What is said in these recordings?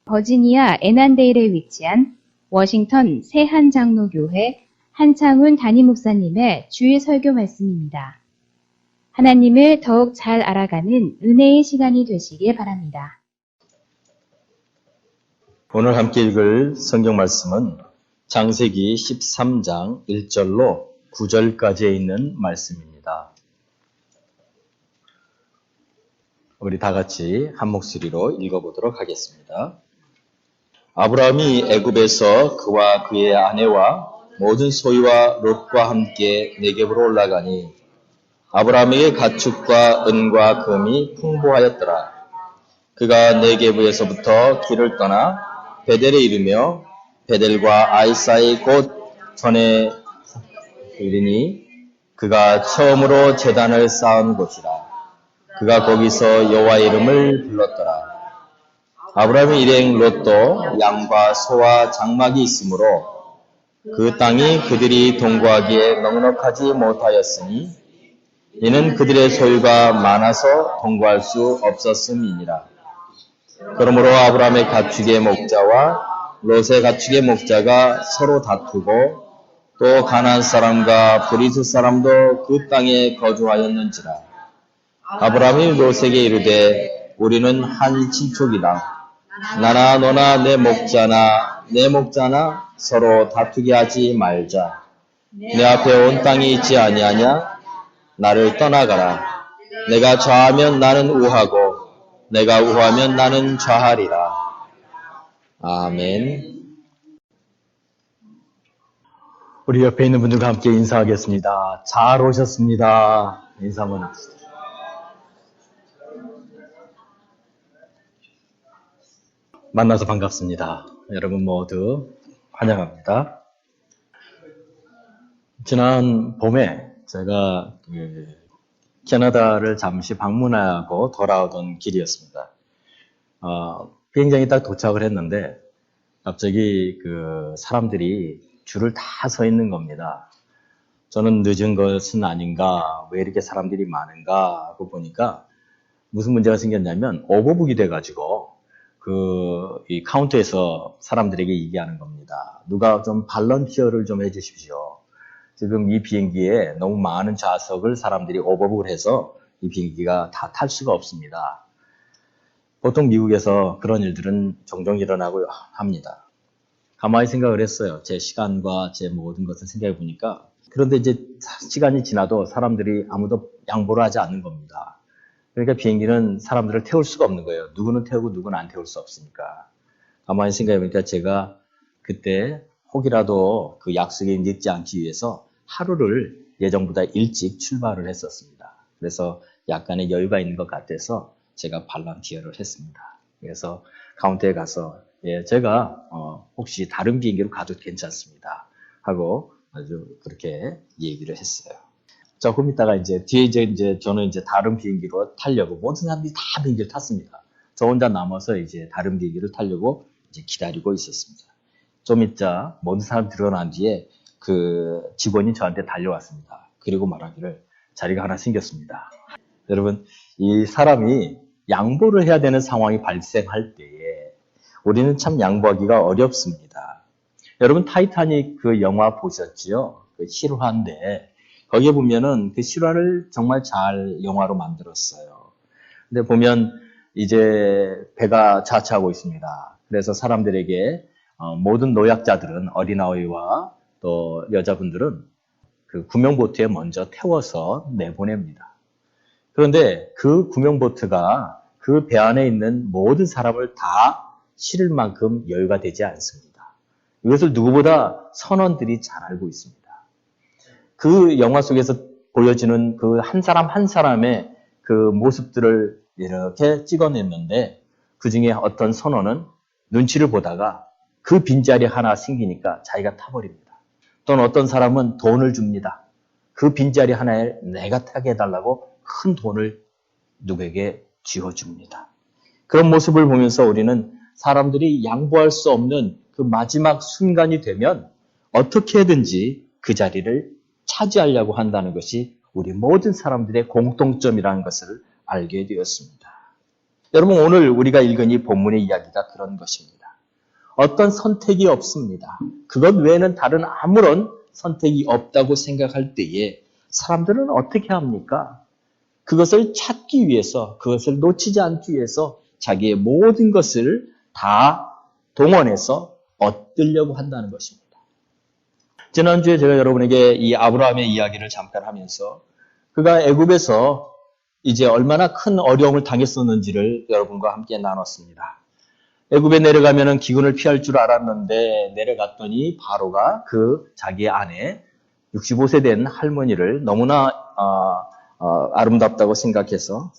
버지니아 애난데일에 위치한 워싱턴 새한장로교회 한창훈 담임 목사님의 주일 설교 말씀입니다. 하나님을 더욱 잘 알아가는 은혜의 시간이 되시길 바랍니다. 오늘 함께 읽을 성경 말씀은 창세기 13장 1절로 9절까지에 있는 말씀입니다. 우리 다 같이 한 목소리로 읽어보도록 하겠습니다. 아브라함이 애굽에서 그와 그의 아내와 모든 소유와 롯과 함께 네겝으로 올라가니 아브라함에게 가축과 은과 금이 풍부하였더라. 그가 네겝에서부터 길을 떠나 베델에 이르며 베델과 아이 사이 곧 전에 이르니 그가 처음으로 제단을 쌓은 곳이라. 그가 거기서 여호와의 이름을 불렀더라. 아브라함의 일행 롯도 양과 소와 장막이 있으므로 그 땅이 그들이 동거하기에 넉넉하지 못하였으니 이는 그들의 소유가 많아서 동거할 수 없었음이니라. 그러므로 아브라함의 가축의 목자와 롯의 가축의 목자가 서로 다투고 또 가나안 사람과 브리스 사람도 그 땅에 거주하였는지라. 아브라함이 롯에게 이르되 우리는 한 친족이다. 나나 너나 내 목자나 서로 다투게 하지 말자. 내 앞에 온 땅이 있지 아니하냐? 나를 떠나가라. 내가 좌하면 나는 우하고 내가 우하면 나는 좌하리라. 아멘. 우리 옆에 있는 분들과 함께 인사하겠습니다. 잘 오셨습니다. 인사 한번 합시다. 만나서 반갑습니다. 여러분 모두 환영합니다. 지난 봄에 제가 캐나다를 잠시 방문하고 돌아오던 길이었습니다. 비행장에 딱 도착을 했는데 갑자기 사람들이 줄을 다 서 있는 겁니다. 저는 늦은 것은 아닌가, 왜 이렇게 사람들이 많은가 하고 보니까 무슨 문제가 생겼냐면 오버북이 돼가지고 이 카운터에서 사람들에게 얘기하는 겁니다. 누가 좀 발런티어를 좀 해주십시오. 지금 이 비행기에 너무 많은 좌석을 사람들이 오버북을 해서 이 비행기가 다 탈 수가 없습니다. 보통 미국에서 그런 일들은 종종 일어나고 합니다. 가만히 생각을 했어요. 제 시간과 제 모든 것을 생각해 보니까. 그런데 이제 시간이 지나도 사람들이 아무도 양보를 하지 않는 겁니다. 그러니까 비행기는 사람들을 태울 수가 없는 거예요. 누구는 태우고 누구는 안 태울 수 없으니까. 가만히 생각해 보니까 제가 그때 혹이라도 그 약속에 늦지 않기 위해서 하루를 예정보다 일찍 출발을 했었습니다. 그래서 약간의 여유가 있는 것 같아서 제가 발런티어를 했습니다. 그래서 카운터에 가서 제가 혹시 다른 비행기로 가도 괜찮습니다 하고 아주 그렇게 얘기를 했어요. 조금 있다가 뒤에 저는 다른 비행기로 타려고 모든 사람들이 다 비행기를 탔습니다. 저 혼자 남아서 다른 비행기를 타려고 기다리고 있었습니다. 좀 있자 모든 사람 들어난 뒤에 그 직원이 저한테 달려왔습니다. 그리고 말하기를 자리가 하나 생겼습니다. 여러분, 이 사람이 양보를 해야 되는 상황이 발생할 때에 우리는 참 양보하기가 어렵습니다. 여러분, 타이타닉 그 영화 보셨지요? 그 실화인데 거기에 보면은 그 실화를 정말 잘 영화로 만들었어요. 근데 보면 배가 자차하고 있습니다. 그래서 사람들에게 모든 노약자들은 어린아이와 또 여자분들은 그 구명보트에 먼저 태워서 내보냅니다. 그런데 그 구명보트가 그 배 안에 있는 모든 사람을 다 실을 만큼 여유가 되지 않습니다. 이것을 누구보다 선원들이 잘 알고 있습니다. 그 영화 속에서 보여지는 그 한 사람 한 사람의 그 모습들을 이렇게 찍어냈는데 그 중에 어떤 선원은 눈치를 보다가 그 빈자리 하나 생기니까 자기가 타버립니다. 또는 어떤 사람은 돈을 줍니다. 그 빈자리 하나에 내가 타게 해달라고 큰 돈을 누구에게 쥐어줍니다. 그런 모습을 보면서 우리는 사람들이 양보할 수 없는 그 마지막 순간이 되면 어떻게든지 그 자리를 차지하려고 한다는 것이 우리 모든 사람들의 공통점이라는 것을 알게 되었습니다. 여러분, 오늘 우리가 읽은 이 본문의 이야기가 그런 것입니다. 어떤 선택이 없습니다. 그것 외에는 다른 아무런 선택이 없다고 생각할 때에 사람들은 어떻게 합니까? 그것을 찾기 위해서, 그것을 놓치지 않기 위해서 자기의 모든 것을 다 동원해서 얻으려고 한다는 것입니다. 지난주에 제가 여러분에게 이 아브라함의 이야기를 잠깐 하면서 그가 애굽에서 이제 얼마나 큰 어려움을 당했었는지를 여러분과 함께 나눴습니다. 애굽에 내려가면은 기근을 피할 줄 알았는데 내려갔더니 바로가 그 자기의 아내 65세 된 할머니를 너무나 아름답다고 생각해서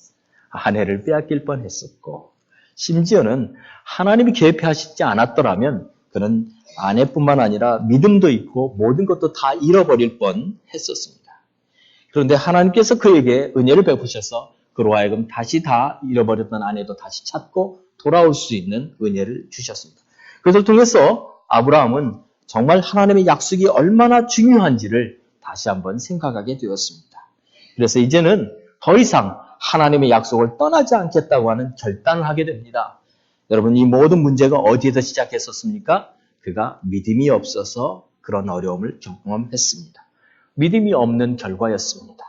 아내를 빼앗길 뻔했었고, 심지어는 하나님이 계획하시지 않았더라면 그는 아내뿐만 아니라 믿음도 있고 모든 것도 다 잃어버릴 뻔했었습니다. 그런데 하나님께서 그에게 은혜를 베푸셔서 그로 하여금 다시 다 잃어버렸던 아내도 다시 찾고 돌아올 수 있는 은혜를 주셨습니다. 그것을 통해서 아브라함은 정말 하나님의 약속이 얼마나 중요한지를 다시 한번 생각하게 되었습니다. 그래서 이제는 더 이상 하나님의 약속을 떠나지 않겠다고 하는 결단을 하게 됩니다. 여러분, 이 모든 문제가 어디에서 시작했었습니까? 그가 믿음이 없어서 그런 어려움을 경험했습니다. 믿음이 없는 결과였습니다.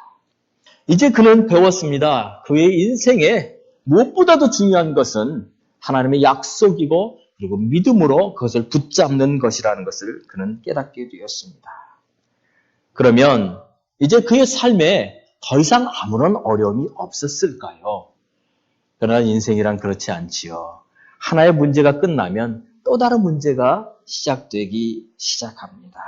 이제 그는 배웠습니다. 그의 인생에 무엇보다도 중요한 것은 하나님의 약속이고 그리고 믿음으로 그것을 붙잡는 것이라는 것을 그는 깨닫게 되었습니다. 그러면 이제 그의 삶에 더 이상 아무런 어려움이 없었을까요? 그러나 인생이란 그렇지 않지요. 하나의 문제가 끝나면 또 다른 문제가 시작되기 시작합니다.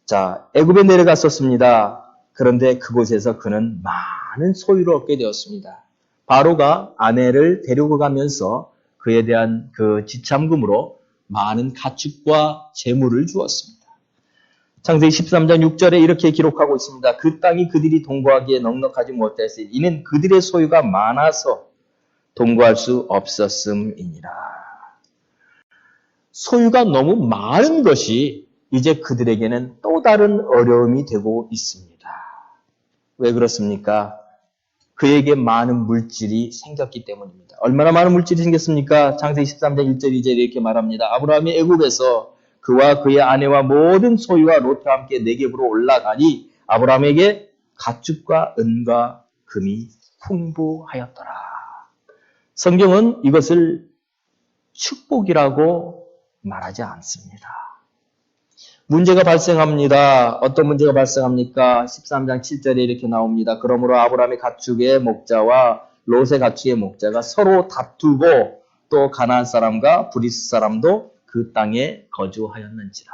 자, 애굽에 내려갔었습니다. 그런데 그곳에서 그는 많은 소유를 얻게 되었습니다. 바로가 아내를 데리고 가면서 그에 대한 그 지참금으로 많은 가축과 재물을 주었습니다. 창세기 13장 6절에 이렇게 기록하고 있습니다. 그 땅이 그들이 동거하기에 넉넉하지 못했으니 이는 그들의 소유가 많아서 동거할 수 없었음이니라. 소유가 너무 많은 것이 이제 그들에게는 또 다른 어려움이 되고 있습니다. 왜 그렇습니까? 그에게 많은 물질이 생겼기 때문입니다. 얼마나 많은 물질이 생겼습니까? 창세기 13장 1절 2절에 이렇게 말합니다. 아브라함이 애굽에서 그와 그의 아내와 모든 소유와 롯과 함께 네겝으로 올라가니 아브라함에게 가축과 은과 금이 풍부하였더라. 성경은 이것을 축복이라고 말하지 않습니다. 문제가 발생합니다. 어떤 문제가 발생합니까? 13장 7절에 이렇게 나옵니다. 그러므로 아브라함의 가축의 목자와 롯의 가축의 목자가 서로 다투고 또 가나안 사람과 브리스 사람도 그 땅에 거주하였는지라.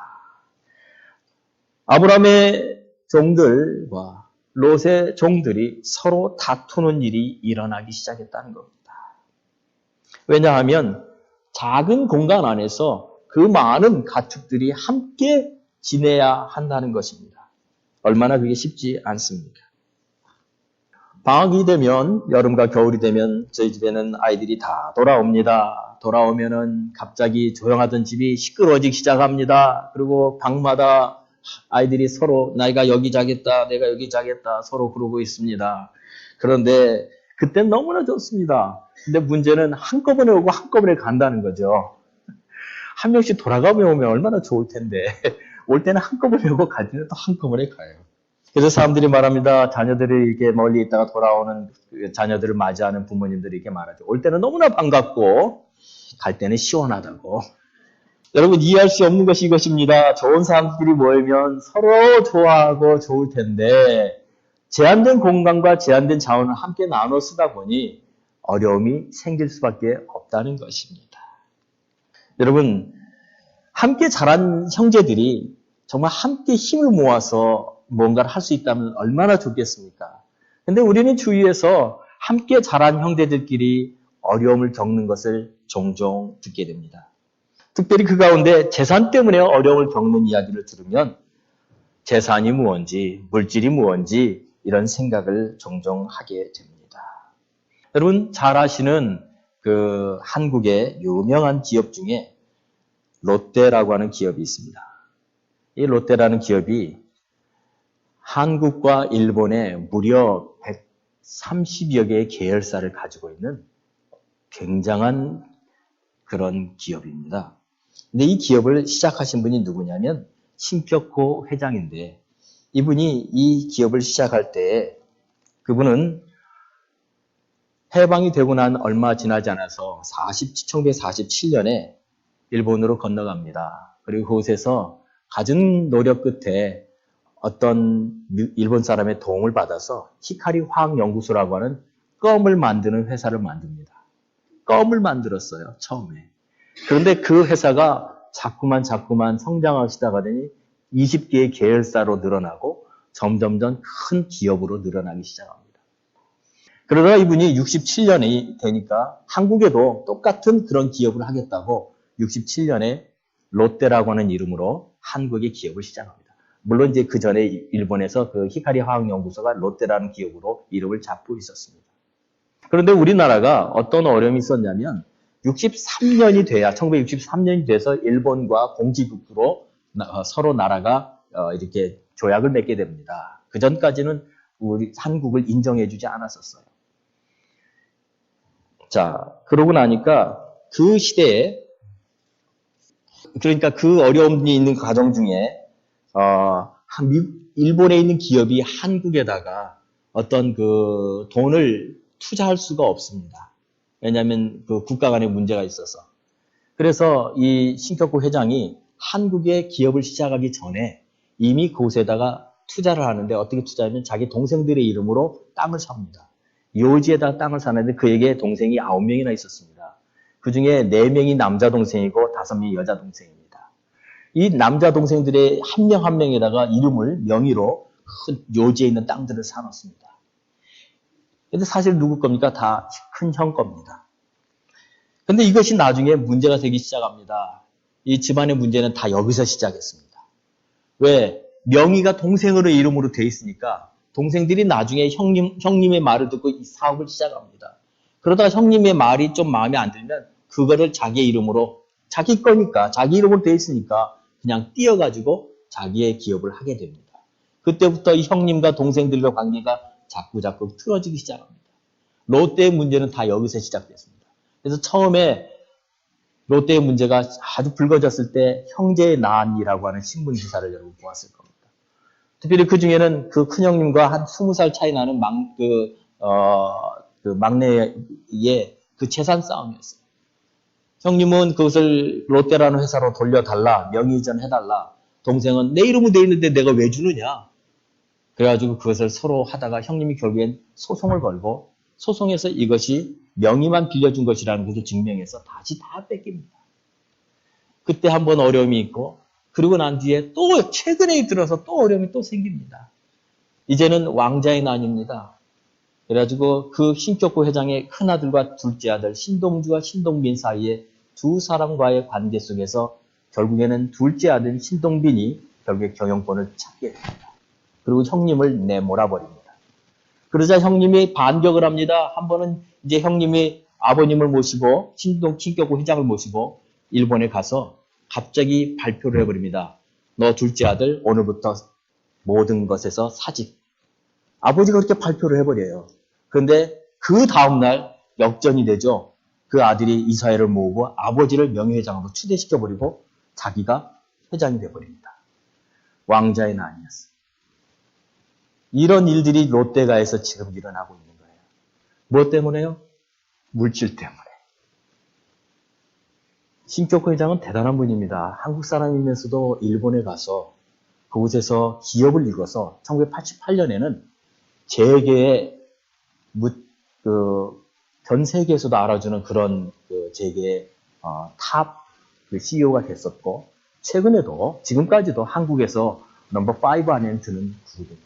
아브라함의 종들과 롯의 종들이 서로 다투는 일이 일어나기 시작했다는 겁니다. 왜냐하면 작은 공간 안에서 그 많은 가축들이 함께 지내야 한다는 것입니다. 얼마나 그게 쉽지 않습니까? 방학이 되면, 여름과 겨울이 되면 저희 집에는 아이들이 다 돌아옵니다. 돌아오면은 갑자기 조용하던 집이 시끄러워지기 시작합니다. 그리고 방마다 아이들이 서로 내가 여기 자겠다, 내가 여기 자겠다 서로 그러고 있습니다. 그런데 그땐 너무나 좋습니다. 근데 문제는 한꺼번에 오고 한꺼번에 간다는 거죠. 한 명씩 돌아가며 오면 얼마나 좋을 텐데 올 때는 한꺼번에 오고 갈 때는 또 한꺼번에 가요. 그래서 사람들이 말합니다. 자녀들이 이렇게 멀리 있다가 돌아오는 자녀들을 맞이하는 부모님들이 이렇게 말하죠. 올 때는 너무나 반갑고 갈 때는 시원하다고. 여러분, 이해할 수 없는 것이 이것입니다. 좋은 사람들이 모이면 서로 좋아하고 좋을 텐데 제한된 공간과 제한된 자원을 함께 나눠 쓰다 보니 어려움이 생길 수밖에 없다는 것입니다. 여러분, 함께 자란 형제들이 정말 함께 힘을 모아서 뭔가를 할 수 있다면 얼마나 좋겠습니까? 근데 우리는 주위에서 함께 자란 형제들끼리 어려움을 겪는 것을 종종 듣게 됩니다. 특별히 그 가운데 재산 때문에 어려움을 겪는 이야기를 들으면 재산이 무언지, 물질이 무언지 이런 생각을 종종 하게 됩니다. 여러분, 잘 아시는 그 한국의 유명한 기업 중에 롯데라고 하는 기업이 있습니다. 이 롯데라는 기업이 한국과 일본에 무려 30여 개의 계열사를 가지고 있는 굉장한 그런 기업입니다. 근데 이 기업을 시작하신 분이 누구냐면 신격호 회장인데, 이분이 이 기업을 시작할 때 그분은 해방이 되고 난 얼마 지나지 않아서 1947년에 일본으로 건너갑니다. 그리고 그곳에서 갖은 노력 끝에 어떤 일본 사람의 도움을 받아서 히카리 화학연구소라고 하는 껌을 만드는 회사를 만듭니다. 껌을 만들었어요, 처음에. 그런데 그 회사가 자꾸만 성장하시다가 더니 20개의 계열사로 늘어나고 점점점 큰 기업으로 늘어나기 시작합니다. 그러다가 이분이 67년이 되니까 한국에도 똑같은 그런 기업을 하겠다고 67년에 롯데라고 하는 이름으로 한국의 기업을 시작합니다. 물론 이제 그 전에 일본에서 그 히카리 화학연구소가 롯데라는 기업으로 이름을 잡고 있었습니다. 그런데 우리나라가 어떤 어려움이 있었냐면 63년이 돼야 1963년이 돼서 일본과 공직국으로 서로 나라가 이렇게 조약을 맺게 됩니다. 그 전까지는 우리 한국을 인정해주지 않았었어요. 자, 그러고 나니까 그 시대에, 그러니까 그 어려움이 있는 과정 중에 일본에 있는 기업이 한국에다가 어떤 그 돈을 투자할 수가 없습니다. 왜냐하면 그 국가 간의 문제가 있어서. 그래서 이 신격호 회장이 한국에 기업을 시작하기 전에 이미 그곳에다가 투자를 하는데, 어떻게 투자하면 자기 동생들의 이름으로 땅을 삽니다. 요지에다 땅을 사는데 그에게 동생이 9명이나 있었습니다. 그 중에 4명이 남자 동생이고 5명이 여자 동생입니다. 이 남자 동생들의 한 명 한 명에다가 이름을 명의로 큰 요지에 있는 땅들을 사놓습니다. 근데 사실 누구 겁니까? 다 큰 형 겁니다. 근데 이것이 나중에 문제가 되기 시작합니다. 이 집안의 문제는 다 여기서 시작했습니다. 왜? 명의가 동생으로 이름으로 돼 있으니까 동생들이 나중에 형님의 말을 듣고 이 사업을 시작합니다. 그러다가 형님의 말이 좀 마음에 안 들면 그거를 자기 이름으로, 자기 거니까 자기 이름으로 돼 있으니까 그냥 띄어가지고 자기의 기업을 하게 됩니다. 그때부터 이 형님과 동생들과 관계가 자꾸 틀어지기 시작합니다. 롯데의 문제는 다 여기서 시작됐습니다. 그래서 처음에 롯데의 문제가 아주 불거졌을 때 형제의 난이라고 하는 신문 기사를 여러분 보았을 겁니다. 특별히 그 중에는 그 큰형님과 한 20살 차이 나는 막내의 그 재산 싸움이었어요. 형님은 그것을 롯데라는 회사로 돌려달라, 명의 이전해달라. 동생은 내 이름으로 돼 있는데 내가 왜 주느냐. 그래가지고 그것을 서로 하다가 형님이 결국엔 소송을 걸고, 소송에서 이것이 명의만 빌려준 것이라는 것을 증명해서 다시 다 뺏깁니다. 그때 한번 어려움이 있고, 그리고 난 뒤에 또 최근에 들어서 또 어려움이 또 생깁니다. 이제는 왕자의 난입니다. 그래가지고 그 신격호 회장의 큰아들과 둘째 아들 신동주와 신동빈 사이에 두 사람과의 관계 속에서 결국에는 둘째 아들 신동빈이 결국에 경영권을 찾게 됩니다. 그리고 형님을 내몰아버립니다. 그러자 형님이 반격을 합니다. 한 번은 이제 형님이 아버님을 모시고 신격호 회장을 모시고 일본에 가서 갑자기 발표를 해버립니다. 너 둘째 아들 오늘부터 모든 것에서 사직. 아버지가 그렇게 발표를 해버려요. 그런데 그 다음날 역전이 되죠. 그 아들이 이사회를 모으고 아버지를 명예회장으로 추대시켜버리고 자기가 회장이 돼버립니다. 왕자의 난이었어요. 이런 일들이 롯데가에서 지금 일어나고 있는 거예요. 무엇 때문에요? 물질 때문에. 신격호 회장은 대단한 분입니다. 한국 사람이면서도 일본에 가서 그곳에서 기업을 이뤄서 1988년에는 재계의 전 세계에서도 알아주는 그런 재계의 탑 CEO가 됐었고, 최근에도 지금까지도 한국에서 넘버 5 안에 드는 그룹입니다.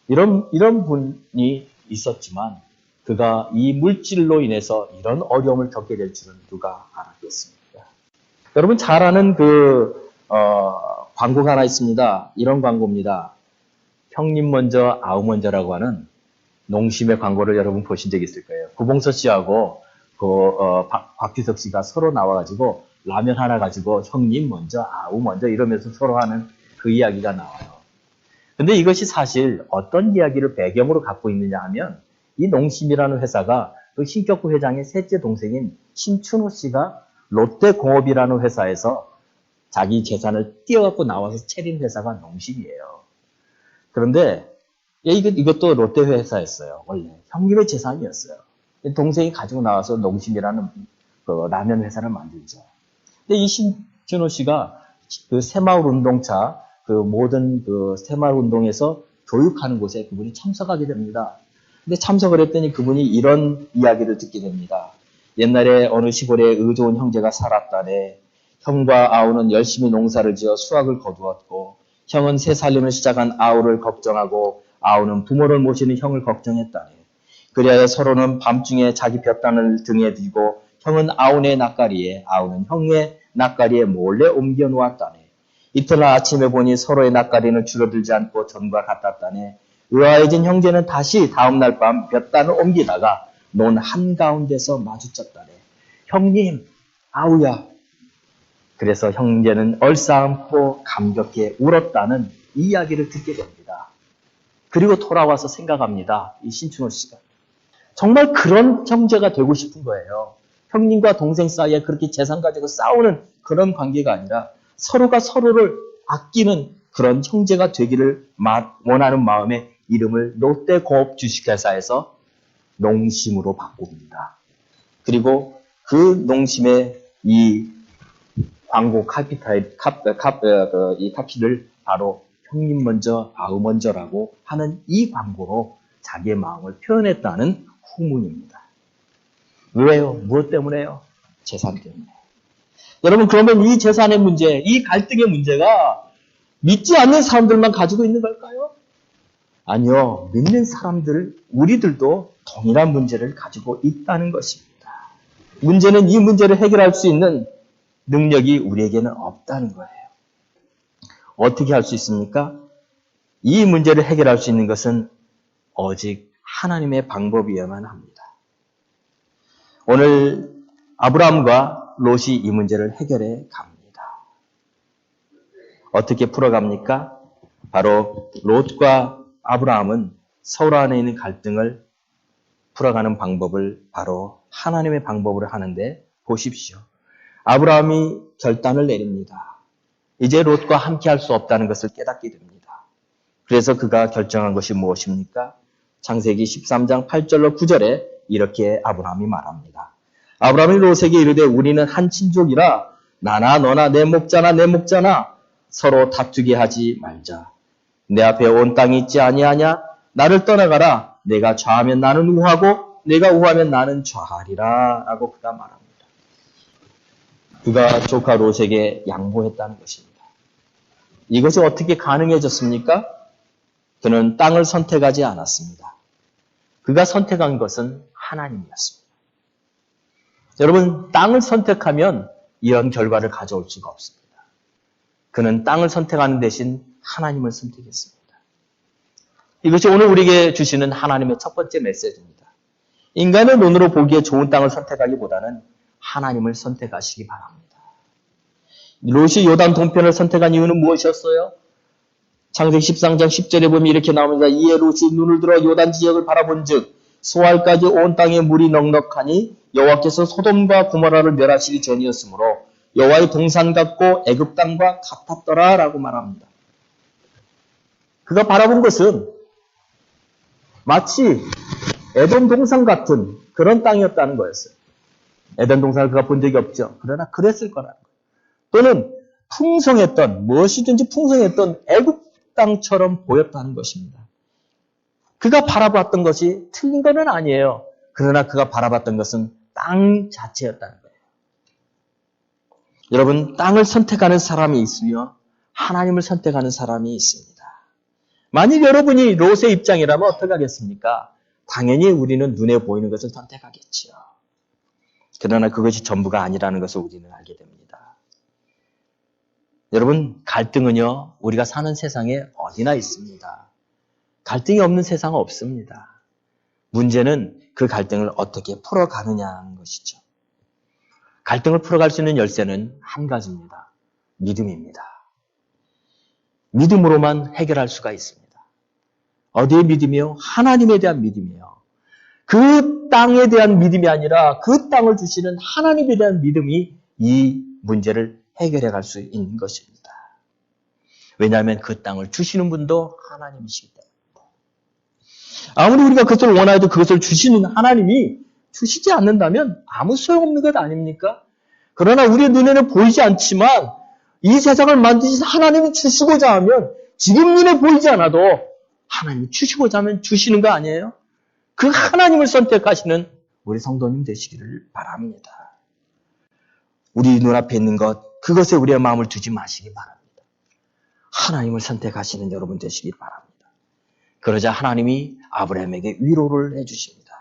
이런 분이 있었지만 그가 이 물질로 인해서 이런 어려움을 겪게 될 줄은 누가 알았겠습니까? 여러분 잘 아는 광고가 하나 있습니다. 이런 광고입니다. 형님 먼저 아우 먼저라고 하는 농심의 광고를 여러분 보신 적 있을 거예요. 구봉서 씨하고 박규석 씨가 서로 나와가지고 라면 하나 가지고 형님 먼저 아우 먼저 이러면서 서로 하는 그 이야기가 나와요. 근데 이것이 사실 어떤 이야기를 배경으로 갖고 있느냐 하면 이 농심이라는 회사가 그 신격구 회장의 셋째 동생인 신춘호 씨가 롯데공업이라는 회사에서 자기 재산을 띄어갖고 나와서 차린 회사가 농심이에요. 그런데 이것도 롯데 회사였어요. 원래 형님의 재산이었어요. 동생이 가지고 나와서 농심이라는 그 라면 회사를 만들죠. 근데 이 신춘호 씨가 그 새마을 운동차 그 모든 그 새마을 운동에서 교육하는 곳에 그분이 참석하게 됩니다. 근데 참석을 했더니 그분이 이런 이야기를 듣게 됩니다. 옛날에 어느 시골에 의좋은 형제가 살았다네. 형과 아우는 열심히 농사를 지어 수확을 거두었고 형은 새 살림을 시작한 아우를 걱정하고 아우는 부모를 모시는 형을 걱정했다네. 그리하여 서로는 밤중에 자기 볕단을 등에 들고 형은 아우네 낯가리에 아우는 형의 낯가리에 몰래 옮겨 놓았다네. 이튿날 아침에 보니 서로의 낯가리는 줄어들지 않고 전과 같았다네. 의아해진 형제는 다시 다음날 밤 볕단을 옮기다가 논 한가운데서 마주쳤다네. 형님, 아우야. 그래서 형제는 얼싸안고 감격해 울었다는 이야기를 듣게 됩니다. 그리고 돌아와서 생각합니다. 이 신춘호 씨가. 정말 그런 형제가 되고 싶은 거예요. 형님과 동생 사이에 그렇게 재산 가지고 싸우는 그런 관계가 아니라 서로가 서로를 아끼는 그런 형제가 되기를 원하는 마음에 이름을 롯데공업 주식회사에서 농심으로 바꿉니다. 그리고 그 농심의 이 광고 이 카피를 바로 형님 먼저 아우 먼저라고 하는 이 광고로 자기의 마음을 표현했다는 후문입니다. 왜요? 무엇 때문에요? 재산 때문에. 여러분, 그러면 이 재산의 문제, 이 갈등의 문제가 믿지 않는 사람들만 가지고 있는 걸까요? 아니요. 믿는 사람들, 우리들도 동일한 문제를 가지고 있다는 것입니다. 문제는 이 문제를 해결할 수 있는 능력이 우리에게는 없다는 거예요. 어떻게 할 수 있습니까? 이 문제를 해결할 수 있는 것은 오직 하나님의 방법이어야만 합니다. 오늘 아브라함과 롯이 이 문제를 해결해 갑니다. 어떻게 풀어갑니까? 바로 롯과 아브라함은 서로 안에 있는 갈등을 풀어가는 방법을 바로 하나님의 방법으로 하는데 보십시오. 아브라함이 결단을 내립니다. 이제 롯과 함께 할 수 없다는 것을 깨닫게 됩니다. 그래서 그가 결정한 것이 무엇입니까? 창세기 13장 8절로 9절에 이렇게 아브라함이 말합니다. 아브라함이 롯에게 이르되 우리는 한 친족이라 나나 너나 내 목자나 내 목자나 서로 다투게 하지 말자. 내 앞에 온 땅이 있지 아니하냐? 나를 떠나가라. 내가 좌하면 나는 우하고 내가 우하면 나는 좌하리라 라고 그가 말합니다. 그가 조카 롯에게 양보했다는 것입니다. 이것이 어떻게 가능해졌습니까? 그는 땅을 선택하지 않았습니다. 그가 선택한 것은 하나님이었습니다. 여러분, 땅을 선택하면 이런 결과를 가져올 수가 없습니다. 그는 땅을 선택하는 대신 하나님을 선택했습니다. 이것이 오늘 우리에게 주시는 하나님의 첫 번째 메시지입니다. 인간의 눈으로 보기에 좋은 땅을 선택하기보다는 하나님을 선택하시기 바랍니다. 롯이 요단 동편을 선택한 이유는 무엇이었어요? 창세기 13장 10절에 보면 이렇게 나옵니다. 이에 롯이 눈을 들어 요단 지역을 바라본 즉 소알까지 온 땅에 물이 넉넉하니 여호와께서 소돔과 고모라를 멸하시기 전이었으므로 여호와의 동산 같고 애굽 땅과 같았더라 라고 말합니다. 그가 바라본 것은 마치 에덴 동산 같은 그런 땅이었다는 거였어요. 에덴 동산을 그가 본 적이 없죠. 그러나 그랬을 거라는 거예요. 또는 풍성했던, 무엇이든지 풍성했던 애굽 땅처럼 보였다는 것입니다. 그가 바라봤던 것이 틀린 건 아니에요. 그러나 그가 바라봤던 것은 땅 자체였다는 거예요. 여러분, 땅을 선택하는 사람이 있으며 하나님을 선택하는 사람이 있습니다. 만일 여러분이 롯의 입장이라면 어떻게 하겠습니까? 당연히 우리는 눈에 보이는 것을 선택하겠지요. 그러나 그것이 전부가 아니라는 것을 우리는 알게 됩니다. 여러분, 갈등은요, 우리가 사는 세상에 어디나 있습니다. 갈등이 없는 세상은 없습니다. 문제는 그 갈등을 어떻게 풀어가느냐는 것이죠. 갈등을 풀어갈 수 있는 열쇠는 한 가지입니다. 믿음입니다. 믿음으로만 해결할 수가 있습니다. 어디의 믿음이요? 하나님에 대한 믿음이에요. 그 땅에 대한 믿음이 아니라 그 땅을 주시는 하나님에 대한 믿음이 이 문제를 해결해 갈 수 있는 것입니다. 왜냐하면 그 땅을 주시는 분도 하나님이시기 때문입니다. 아무리 우리가 그것을 원하여도 그것을 주시는 하나님이 주시지 않는다면 아무 소용없는 것 아닙니까? 그러나 우리의 눈에는 보이지 않지만 이 세상을 만드신 하나님이 주시고자 하면 지금 눈에 보이지 않아도 하나님이 주시고자 하면 주시는 거 아니에요? 그 하나님을 선택하시는 우리 성도님 되시기를 바랍니다. 우리 눈앞에 있는 것, 그것에 우리의 마음을 두지 마시기 바랍니다. 하나님을 선택하시는 여러분 되시기 바랍니다. 그러자 하나님이 아브라함에게 위로를 해주십니다.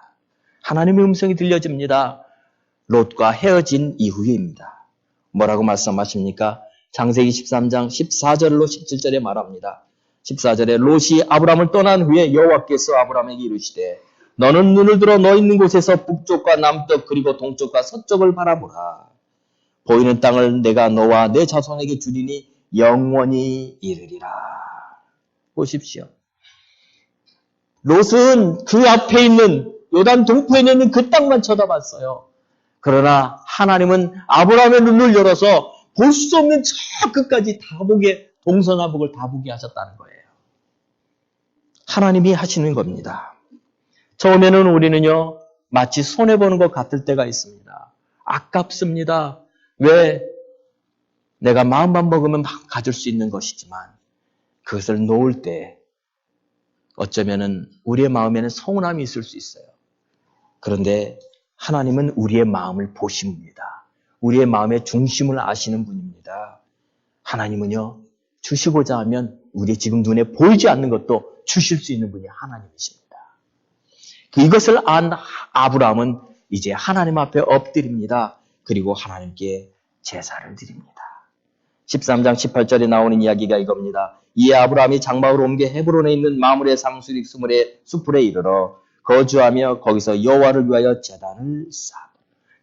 하나님의 음성이 들려집니다. 롯과 헤어진 이후에입니다. 뭐라고 말씀하십니까? 창세기 13장 14절로 17절에 말합니다. 14절에 롯이 아브라함을 떠난 후에 여호와께서 아브라함에게 이르시되 너는 눈을 들어 너 있는 곳에서 북쪽과 남쪽 그리고 동쪽과 서쪽을 바라보라. 보이는 땅을 내가 너와 내 자손에게 주리니 영원히 이르리라. 보십시오. 롯은 그 앞에 있는 요단 동포에 있는 그 땅만 쳐다봤어요. 그러나 하나님은 아브라함의 눈을 열어서 볼 수 없는 저 끝까지 다 보게, 동서남북을 다 보게 하셨다는 거예요. 하나님이 하시는 겁니다. 처음에는 우리는요, 마치 손해보는 것 같을 때가 있습니다. 아깝습니다. 왜? 내가 마음만 먹으면 막 가질 수 있는 것이지만 그것을 놓을 때 어쩌면은 우리의 마음에는 서운함이 있을 수 있어요. 그런데 하나님은 우리의 마음을 보십니다. 우리의 마음의 중심을 아시는 분입니다. 하나님은요, 주시고자 하면 우리 지금 눈에 보이지 않는 것도 주실 수 있는 분이 하나님이십니다. 이것을 안 아브라함은 이제 하나님 앞에 엎드립니다. 그리고 하나님께 제사를 드립니다. 13장 18절에 나오는 이야기가 이겁니다. 이에 아브라함이 장막으로 옮겨 헤브론에 있는 마므레 상수리 숲에 이르러 거주하며 거기서 여호와를 위하여 제단을 쌓았다.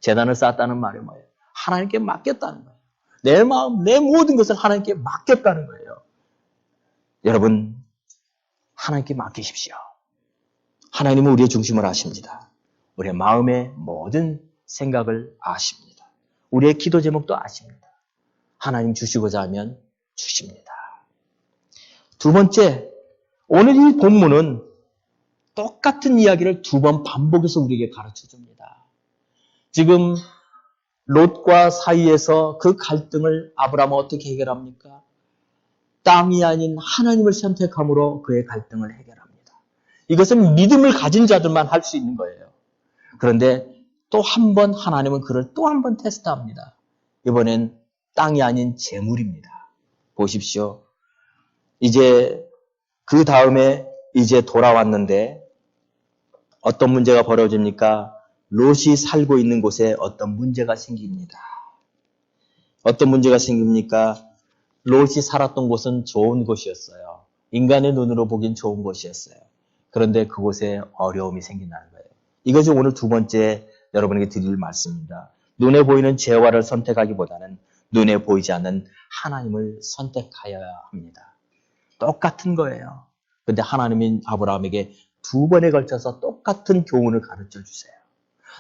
제단을 쌓았다는 말이 뭐예요? 하나님께 맡겼다는 거예요. 내 마음, 내 모든 것을 하나님께 맡겼다는 거예요. 여러분, 하나님께 맡기십시오. 하나님은 우리의 중심을 아십니다. 우리의 마음의 모든 생각을 아십니다. 우리의 기도 제목도 아십니다. 하나님 주시고자 하면 주십니다. 두 번째, 오늘 이 본문은 똑같은 이야기를 두 번 반복해서 우리에게 가르쳐 줍니다. 지금 롯과 사이에서 그 갈등을 아브라함은 어떻게 해결합니까? 땅이 아닌 하나님을 선택함으로 그의 갈등을 해결합니다. 이것은 믿음을 가진 자들만 할 수 있는 거예요. 그런데 또 한 번 하나님은 그를 또 한 번 테스트합니다. 이번엔 땅이 아닌 재물입니다. 보십시오. 이제 그 다음에 이제 돌아왔는데 어떤 문제가 벌어집니까? 롯이 살고 있는 곳에 어떤 문제가 생깁니다. 어떤 문제가 생깁니까? 롯이 살았던 곳은 좋은 곳이었어요. 인간의 눈으로 보긴 좋은 곳이었어요. 그런데 그곳에 어려움이 생긴다는 거예요. 이것이 오늘 두 번째 여러분에게 드릴 말씀입니다. 눈에 보이는 재화를 선택하기보다는 눈에 보이지 않는 하나님을 선택하여야 합니다. 똑같은 거예요. 그런데 하나님이 아브라함에게 두 번에 걸쳐서 똑같은 교훈을 가르쳐 주세요.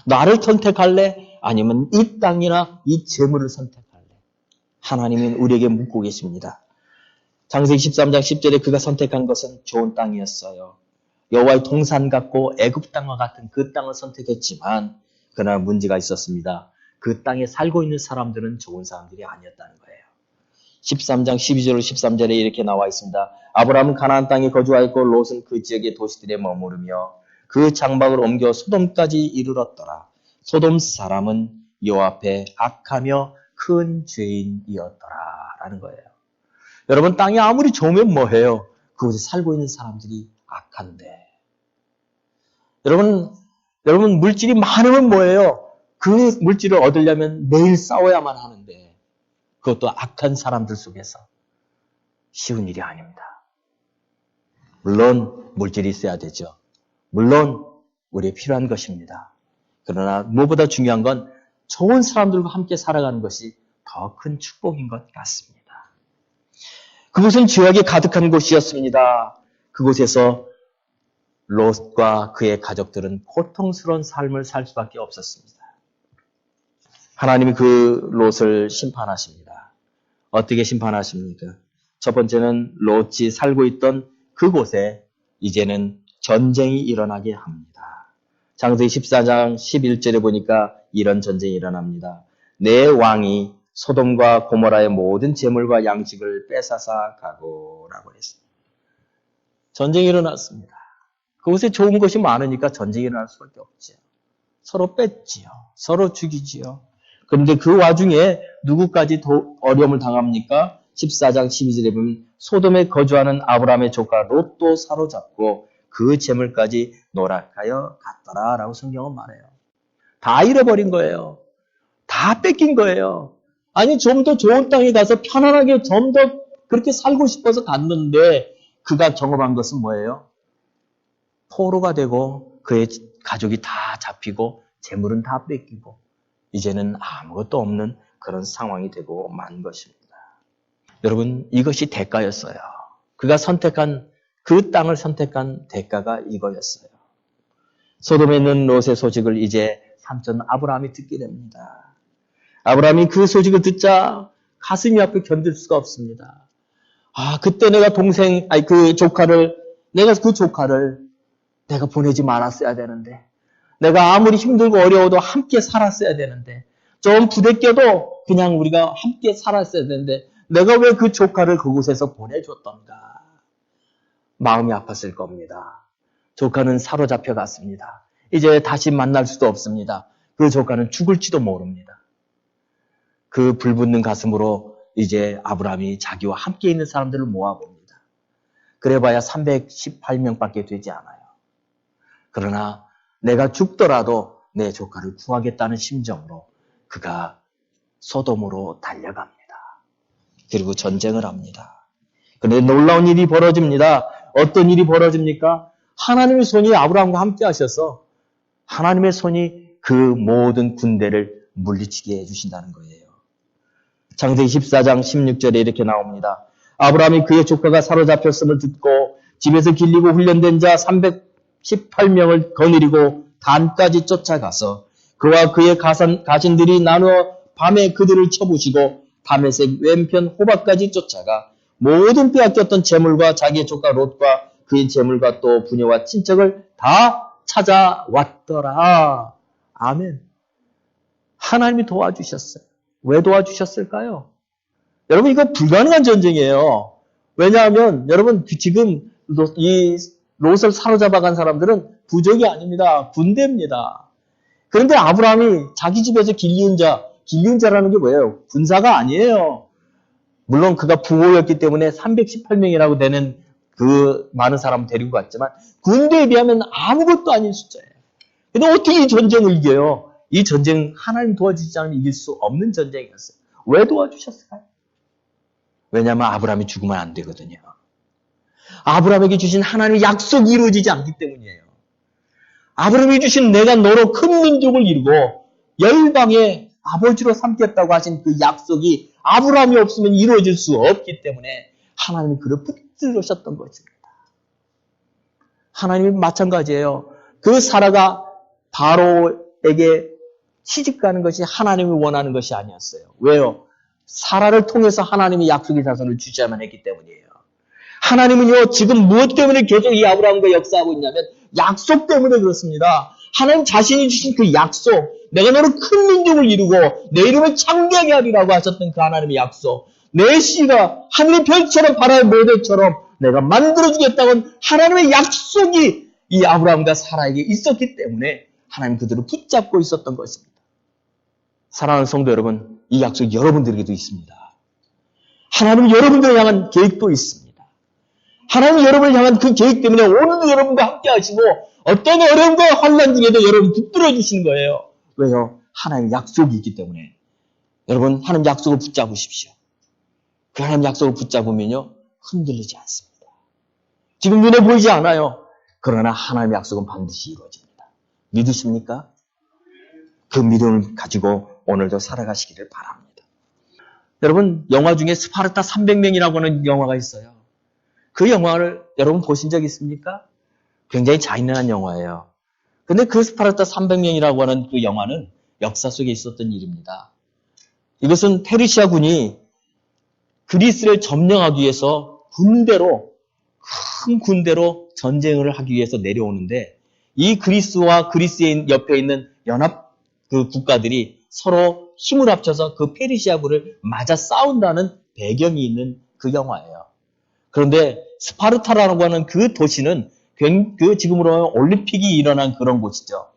나를 선택할래? 아니면 이 땅이나 이 재물을 선택할래? 하나님은 우리에게 묻고 계십니다. 창세기 13장 10절에 그가 선택한 것은 좋은 땅이었어요. 여호와의 동산 같고 애굽 땅과 같은 그 땅을 선택했지만 그러나 문제가 있었습니다. 그 땅에 살고 있는 사람들은 좋은 사람들이 아니었다는 거예요. 13장 12절 13절에 이렇게 나와 있습니다. 아브라함은 가나안 땅에 거주하였고 롯은 그 지역의 도시들에 머무르며 그 장막을 옮겨 소돔까지 이르렀더라. 소돔 사람은 여호와 앞에 악하며 큰 죄인이었더라 라는 거예요. 여러분, 땅이 아무리 좋으면 뭐해요? 그곳에 살고 있는 사람들이 악한데. 여러분 물질이 많으면 뭐예요? 그 물질을 얻으려면 매일 싸워야만 하는데 그것도 악한 사람들 속에서 쉬운 일이 아닙니다. 물론 물질이 있어야 되죠. 물론 우리에 필요한 것입니다. 그러나 무엇보다 중요한 건 좋은 사람들과 함께 살아가는 것이 더 큰 축복인 것 같습니다. 그곳은 죄악이 가득한 곳이었습니다. 그곳에서 롯과 그의 가족들은 고통스러운 삶을 살 수밖에 없었습니다. 하나님이 그 롯을 심판하십니다. 어떻게 심판하십니까? 첫 번째는 롯이 살고 있던 그곳에 이제는 전쟁이 일어나게 합니다. 창세기 14장 11절에 보니까 이런 전쟁이 일어납니다. 내 왕이 소돔과 고모라의 모든 재물과 양식을 뺏어서 가고라고 했습니다. 전쟁이 일어났습니다. 그곳에 좋은 것이 많으니까 전쟁이 일어날 수밖에 없지요. 서로 뺐지요. 서로 죽이지요. 그런데 그 와중에 누구까지 어려움을 당합니까? 14장 12절에 보면 소돔에 거주하는 아브라함의 조카 롯도 사로잡고 그 재물까지 노락하여 갔더라라고 성경은 말해요. 다 잃어버린 거예요. 다 뺏긴 거예요. 아니 좀 더 좋은 땅에 가서 편안하게 좀 더 그렇게 살고 싶어서 갔는데 그가 경험한 것은 뭐예요? 포로가 되고 그의 가족이 다 잡히고 재물은 다 뺏기고 이제는 아무것도 없는 그런 상황이 되고 만 것입니다. 여러분 이것이 대가였어요. 그가 선택한 그 땅을 선택한 대가가 이거였어요. 소돔에 있는 롯의 소식을 이제 삼촌 아브라함이 듣게 됩니다. 아브라함이 그 소식을 듣자 가슴이 아프게 견딜 수가 없습니다. 그때 내가 그 조카를 내가 보내지 말았어야 되는데, 내가 아무리 힘들고 어려워도 함께 살았어야 되는데, 좀 부대껴도 그냥 우리가 함께 살았어야 되는데, 내가 왜 그 조카를 그곳에서 보내줬던가? 마음이 아팠을 겁니다. 조카는 사로잡혀 갔습니다. 이제 다시 만날 수도 없습니다. 그 조카는 죽을지도 모릅니다. 그 불붙는 가슴으로 이제 아브라함이 자기와 함께 있는 사람들을 모아봅니다. 그래봐야 318명밖에 되지 않아요. 그러나 내가 죽더라도 내 조카를 구하겠다는 심정으로 그가 소돔으로 달려갑니다. 그리고 전쟁을 합니다. 그런데 놀라운 일이 벌어집니다. 어떤 일이 벌어집니까? 하나님의 손이 아브라함과 함께 하셔서 하나님의 손이 그 모든 군대를 물리치게 해주신다는 거예요. 창세기 14장 16절에 이렇게 나옵니다. 아브라함이 그의 조카가 사로잡혔음을 듣고 집에서 길리고 훈련된 자 318명을 거느리고 단까지 쫓아가서 그와 그의 가신들이 나누어 밤에 그들을 쳐부시고 다메섹 왼편 호박까지 쫓아가 모든 빼앗겼던 재물과 자기의 조카 롯과 그의 재물과 또 부녀와 친척을 다 찾아왔더라. 아멘. 하나님이 도와주셨어요. 왜 도와주셨을까요? 여러분 이거 불가능한 전쟁이에요. 왜냐하면 여러분 지금 이 롯을 사로잡아간 사람들은 부족이 아닙니다. 군대입니다. 그런데 아브라함이 자기 집에서 길리운 자라는 게 뭐예요? 군사가 아니에요. 물론 그가 부호였기 때문에 318명이라고 되는 그 많은 사람을 데리고 갔지만 군대에 비하면 아무것도 아닌 숫자예요. 근데 어떻게 이 전쟁을 이겨요? 이 전쟁 하나님 도와주지 않으면 이길 수 없는 전쟁이었어요. 왜 도와주셨을까요? 왜냐하면 아브라함이 죽으면 안 되거든요. 아브라함에게 주신 하나님의 약속이 이루어지지 않기 때문이에요. 아브라함이 주신 내가 너로 큰 민족을 이루고 열방의 아버지로 삼겠다고 하신 그 약속이 아브라함이 없으면 이루어질 수 없기 때문에 하나님이 그를 붙들으셨던 것입니다. 하나님이 마찬가지예요. 그 사라가 바로에게 시집가는 것이 하나님이 원하는 것이 아니었어요. 왜요? 사라를 통해서 하나님이 약속의 자손을 주셔야만 했기 때문이에요. 하나님은요, 지금 무엇 때문에 계속 이 아브라함과 역사하고 있냐면 약속 때문에 그렇습니다. 하나님 자신이 주신 그 약속, 내가 너로 큰 민족을 이루고 내 이름을 창대하게 하리라고 하셨던 그 하나님의 약속, 내 씨가 하늘의 별처럼 바다의 모래처럼 내가 만들어주겠다는 하나님의 약속이 이 아브라함과 사라에게 있었기 때문에 하나님 그들을 붙잡고 있었던 것입니다. 사랑하는 성도 여러분, 이 약속이 여러분들에게도 있습니다. 하나님은 여러분들을 향한 계획도 있습니다. 하나님은 여러분을 향한 그 계획 때문에 오늘도 여러분과 함께 하시고 어떤 어려움과 환난 중에도 여러분 붙들어 주시는 거예요. 왜요? 하나님 약속이 있기 때문에. 여러분 하나님 약속을 붙잡으십시오. 그 하나님 약속을 붙잡으면요 흔들리지 않습니다. 지금 눈에 보이지 않아요. 그러나 하나님의 약속은 반드시 이루어집니다. 믿으십니까? 그 믿음을 가지고 오늘도 살아가시기를 바랍니다. 여러분 영화 중에 스파르타 300명이라고 하는 영화가 있어요. 그 영화를 여러분 보신 적 있습니까? 굉장히 잔인한 영화예요. 근데 그 스파르타 300명이라고 하는 그 영화는 역사 속에 있었던 일입니다. 이것은 페르시아군이 그리스를 점령하기 위해서 큰 군대로 전쟁을 하기 위해서 내려오는데 이 그리스와 그리스의 옆에 있는 연합 그 국가들이 서로 힘을 합쳐서 그 페르시아군을 맞아 싸운다는 배경이 있는 그 영화예요. 그런데 스파르타라고 하는 그 도시는 그 지금으로 올림픽이 일어난 그런 곳이죠.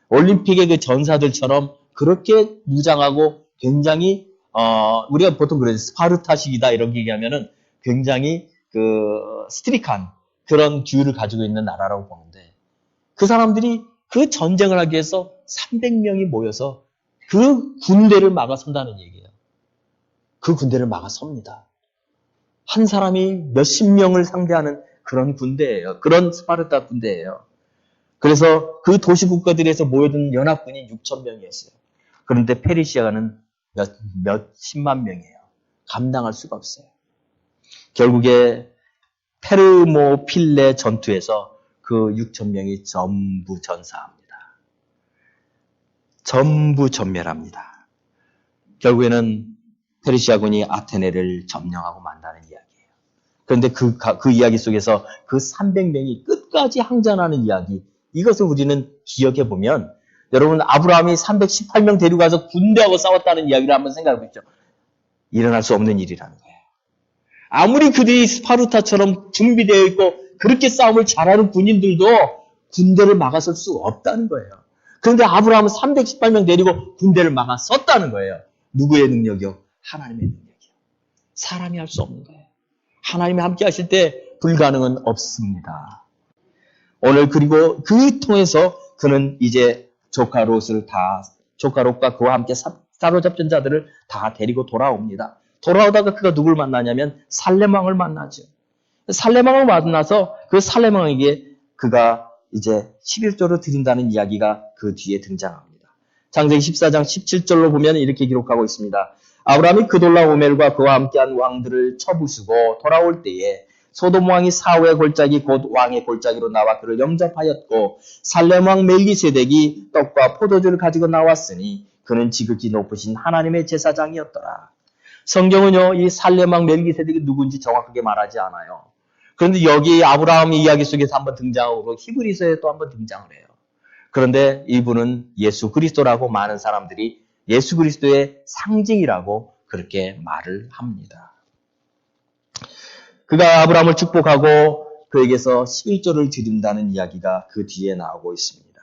올림픽의 그 전사들처럼 그렇게 무장하고 굉장히 우리가 보통 그러죠. 스파르타식이다 이렇게 얘기하면은 굉장히 그 스트릭한 그런 규율을 가지고 있는 나라라고 보는데 그 사람들이 그 전쟁을 하기 위해서 300명이 모여서 그 군대를 막아선다는 얘기예요. 그 군대를 막아섭니다. 한 사람이 몇십 명을 상대하는 그런 군대예요. 그런 스파르타 군대예요. 그래서 그 도시 국가들에서 모여든 연합군이 6천 명이었어요. 그런데 페르시아는 몇십만 명이에요. 감당할 수가 없어요. 결국에 페르모필레 전투에서 그 6천 명이 전부 전사합니다. 전부 전멸합니다. 결국에는 페르시아군이 아테네를 점령하고 만다는 이야기예요. 그런데 그 이야기 속에서 그 300명이 끝까지 항전하는 이야기, 이것을 우리는 기억해 보면 여러분 아브라함이 318명 데리고 가서 군대하고 싸웠다는 이야기를 한번 생각해 보십시오. 일어날 수 없는 일이라는 거예요. 아무리 그들이 스파르타처럼 준비되어 있고 그렇게 싸움을 잘하는 군인들도 군대를 막아설 수 없다는 거예요. 그런데 아브라함은 318명 데리고 군대를 막아섰다는 거예요. 누구의 능력이요? 하나님의 능력이요. 사람이 할 수 없는 거예요. 하나님이 함께 하실 때 불가능은 없습니다. 오늘 그리고 그 통해서 그는 이제 조카 롯과 그와 함께 사로잡힌 자들을 다 데리고 돌아옵니다. 돌아오다가 그가 누굴 만나냐면 살렘왕을 만나죠. 살렘왕을 만나서 그 살렘왕에게 그가 이제 11조를 드린다는 이야기가 그 뒤에 등장합니다. 창세기 14장 17절로 보면 이렇게 기록하고 있습니다. 아브라함이 그돌라오멜과 그와 함께한 왕들을 쳐부수고 돌아올 때에 소돔 왕이 사후의 골짜기 곧 왕의 골짜기로 나와 그를 영접하였고 살렘 왕 멜기세덱이 떡과 포도주를 가지고 나왔으니 그는 지극히 높으신 하나님의 제사장이었더라. 성경은요 이 살렘 왕 멜기세덱이 누군지 정확하게 말하지 않아요. 그런데 여기 아브라함 이야기 속에서 한번 등장하고 히브리서에 또 한번 등장을 해요. 그런데 이분은 예수 그리스도라고 많은 사람들이 예수 그리스도의 상징이라고 그렇게 말을 합니다. 그가 아브라함을 축복하고 그에게서 11조를 드린다는 이야기가 그 뒤에 나오고 있습니다.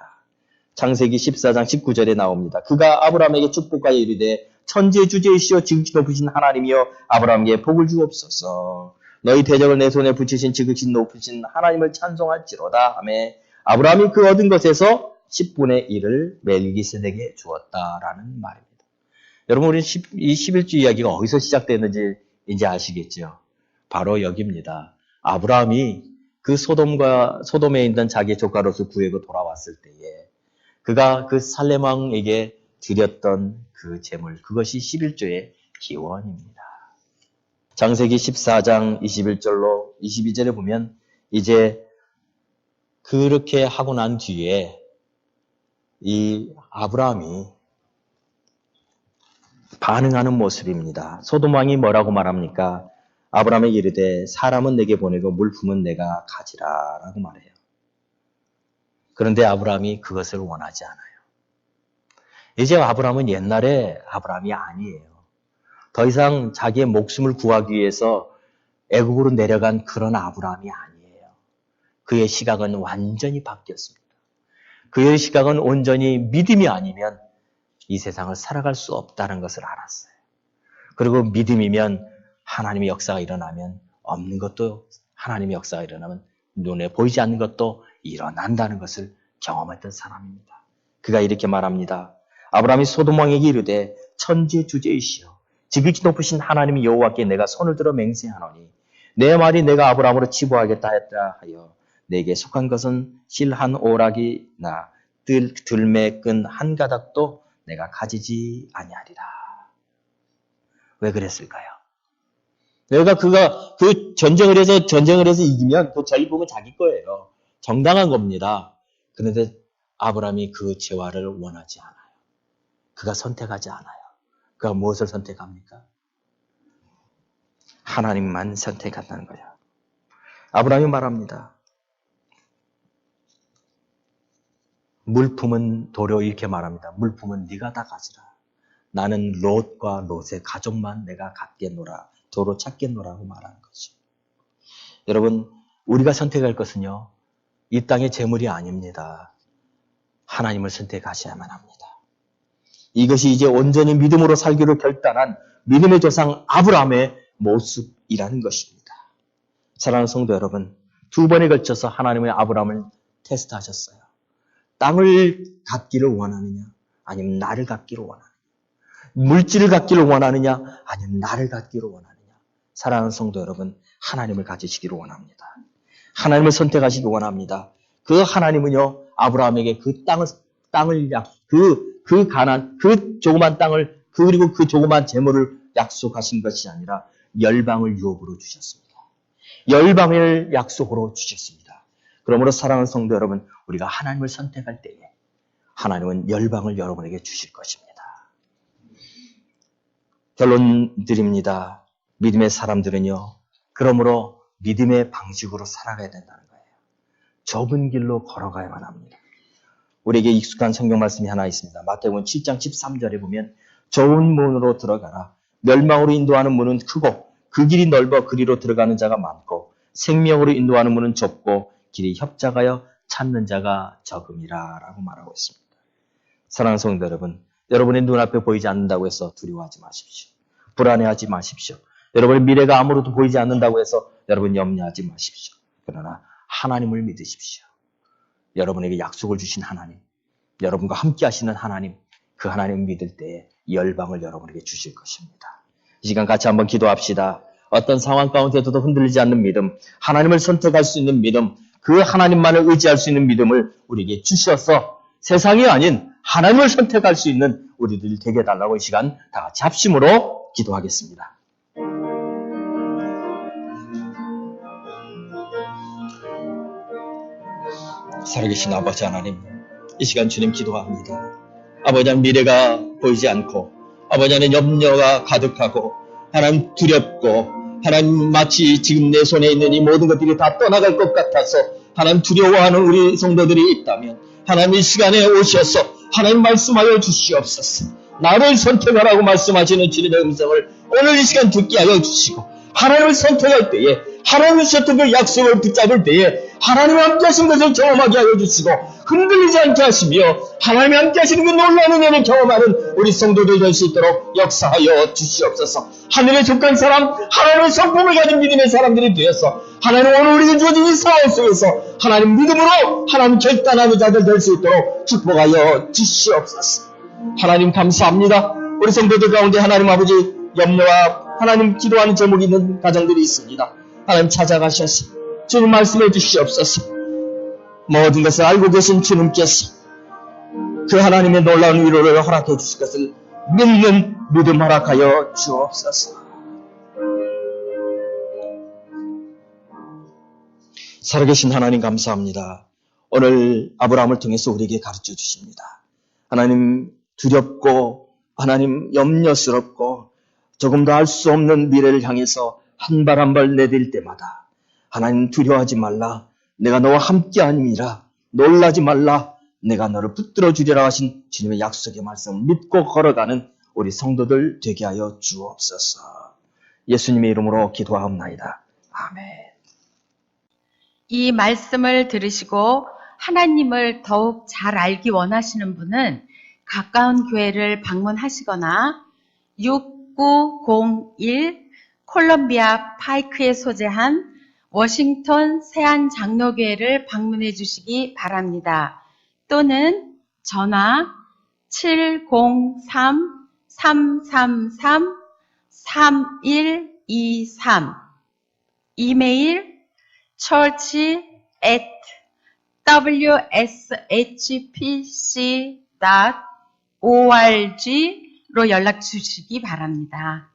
창세기 14장 19절에 나옵니다. 그가 아브라함에게 축복하여 이르되 천지의 주제이시오 지극히 높으신 하나님이여 아브라함에게 복을 주옵소서. 너희 대적을 내 손에 붙이신 지극히 높으신 하나님을 찬송할지로다 하며 아브라함이 그 얻은 것에서 10분의 1을 멜기세덱에게 주었다라는 말입니다. 여러분 우리는 이 11주 이야기가 어디서 시작됐는지 이제 아시겠죠? 바로 여기입니다. 아브라함이 그 소돔에 있는 자기의 조카 롯을 구해고 돌아왔을 때에 그가 그 살렘 왕에게 드렸던 그 제물, 그것이 11조의 기원입니다. 창세기 14장 21절로 22절에 보면 이제 그렇게 하고 난 뒤에 이 아브라함이 반응하는 모습입니다. 소돔 왕이 뭐라고 말합니까? 아브라함에게 이르되 사람은 내게 보내고 물품은 내가 가지라 라고 말해요. 그런데 아브라함이 그것을 원하지 않아요. 이제 아브라함은 옛날에 아브라함이 아니에요. 더 이상 자기의 목숨을 구하기 위해서 애국으로 내려간 그런 아브라함이 아니에요. 그의 시각은 완전히 바뀌었습니다. 그의 시각은 온전히 믿음이 아니면 이 세상을 살아갈 수 없다는 것을 알았어요. 그리고 믿음이면 하나님의 역사가 일어나면 없는 것도 하나님의 역사가 일어나면 눈에 보이지 않는 것도 일어난다는 것을 경험했던 사람입니다. 그가 이렇게 말합니다. 아브라함이 소돔 왕에게 이르되 천지의 주제이시여 지극히 높으신 하나님 여호와께 내가 손을 들어 맹세하노니 내 말이 내가 아브라함으로 치부하겠다 했다 하여 내게 속한 것은 실 한 오락이나 들매 끈 한 가닥도 내가 가지지 아니하리라. 왜 그랬을까요? 그가 그 전쟁을 해서 이기면 그 전리품은 자기 거예요. 정당한 겁니다. 그런데 아브라함이 그 재화를 원하지 않아요. 그가 선택하지 않아요. 그가 무엇을 선택합니까? 하나님만 선택한다는 거예요. 아브라함이 말합니다. 물품은 도로 이렇게 말합니다. 물품은 네가 다 가지라. 나는 롯과 롯의 가족만 내가 갖겠노라. 도로 찾겠노라고 말하는 거죠. 여러분, 우리가 선택할 것은요, 이 땅의 재물이 아닙니다. 하나님을 선택하셔야만 합니다. 이것이 이제 온전히 믿음으로 살기로 결단한 믿음의 조상 아브라함의 모습이라는 것입니다. 사랑하는 성도 여러분, 두 번에 걸쳐서 하나님의 아브라함을 테스트하셨어요. 땅을 갖기를 원하느냐, 아니면 나를 갖기를 원하느냐. 물질을 갖기를 원하느냐, 아니면 나를 갖기를 원하느냐. 사랑하는 성도 여러분, 하나님을 가지시기를 원합니다. 하나님을 선택하시기 원합니다. 그 하나님은요, 아브라함에게 그 그 조그만 땅을, 그리고 그 조그만 재물을 약속하신 것이 아니라 열방을 유업으로 주셨습니다. 열방을 약속으로 주셨습니다. 그러므로 사랑하는 성도 여러분, 우리가 하나님을 선택할 때에 하나님은 열방을 여러분에게 주실 것입니다. 결론 드립니다. 믿음의 사람들은요, 그러므로 믿음의 방식으로 살아가야 된다는 거예요. 좁은 길로 걸어가야만 합니다. 우리에게 익숙한 성경 말씀이 하나 있습니다. 마태복음 7장 13절에 보면 좁은 문으로 들어가라. 멸망으로 인도하는 문은 크고 그 길이 넓어 그리로 들어가는 자가 많고 생명으로 인도하는 문은 좁고 길이 협착하여 찾는 자가 적음이라 라고 말하고 있습니다. 사랑하는 성도 여러분, 여러분의 눈앞에 보이지 않는다고 해서 두려워하지 마십시오. 불안해하지 마십시오. 여러분의 미래가 아무것도 보이지 않는다고 해서 여러분 염려하지 마십시오. 그러나 하나님을 믿으십시오. 여러분에게 약속을 주신 하나님, 여러분과 함께 하시는 하나님, 그 하나님을 믿을 때에 열방을 여러분에게 주실 것입니다. 이 시간 같이 한번 기도합시다. 어떤 상황 가운데서도 흔들리지 않는 믿음, 하나님을 선택할 수 있는 믿음, 그 하나님만을 의지할 수 있는 믿음을 우리에게 주셔서 세상이 아닌 하나님을 선택할 수 있는 우리들 되게 해달라고 이 시간 다 같이 합심으로 기도하겠습니다. 살아계신 아버지 하나님, 이 시간 주님 기도합니다. 아버지 하나님, 미래가 보이지 않고 아버지 하나님 염려가 가득하고 하나님 두렵고 하나님 마치 지금 내 손에 있는 이 모든 것들이 다 떠나갈 것 같아서 하나님 두려워하는 우리 성도들이 있다면 하나님 이 시간에 오셔서 하나님 말씀하여 주시옵소서. 나를 선택하라고 말씀하시는 주님의 음성을 오늘 이 시간 듣게 하여 주시고 하나님을 선택할 때에 하나님의 선택의 약속을 붙잡을 때에 하나님과 함께 하신 것을 경험하게 하여 주시고 흔들리지 않게 하시며 하나님과 함께 하시는 그 놀라운 은혜를 경험하는 우리 성도들 될 수 있도록 역사하여 주시옵소서. 하늘에 속한 사람, 하나님의 성품을 가진 믿음의 사람들이 되어서 하나님 오늘 우리가 주어진 이 상황 속에서 하나님 믿음으로 하나님 결단하는 자들 될 수 있도록 축복하여 주시옵소서. 하나님 감사합니다. 우리 성도들 가운데 하나님 아버지 염려와 하나님 기도하는 제목이 있는 가정들이 있습니다. 하나님 찾아가셔서 주님 말씀해 주시옵소서. 모든 것을 알고 계신 주님께서 그 하나님의 놀라운 위로를 허락해 주실 것을 믿는 믿음 허락하여 주옵소서. 살아계신 하나님 감사합니다. 오늘 아브라함을 통해서 우리에게 가르쳐 주십니다. 하나님 두렵고 하나님 염려스럽고 조금 더 알 수 없는 미래를 향해서 한 발 한 발 내딜 때마다 하나님 두려워하지 말라. 내가 너와 함께 아님이라. 놀라지 말라. 내가 너를 붙들어 주리라 하신 주님의 약속의 말씀을 믿고 걸어가는 우리 성도들 되게 하여 주옵소서. 예수님의 이름으로 기도하옵나이다. 아멘. 이 말씀을 들으시고 하나님을 더욱 잘 알기 원하시는 분은 가까운 교회를 방문하시거나 6901 콜롬비아 파이크에 소재한 워싱턴 세안장로교회를 방문해 주시기 바랍니다. 또는 전화 703-333-3123 이메일 church@wshpc.org로 연락 주시기 바랍니다.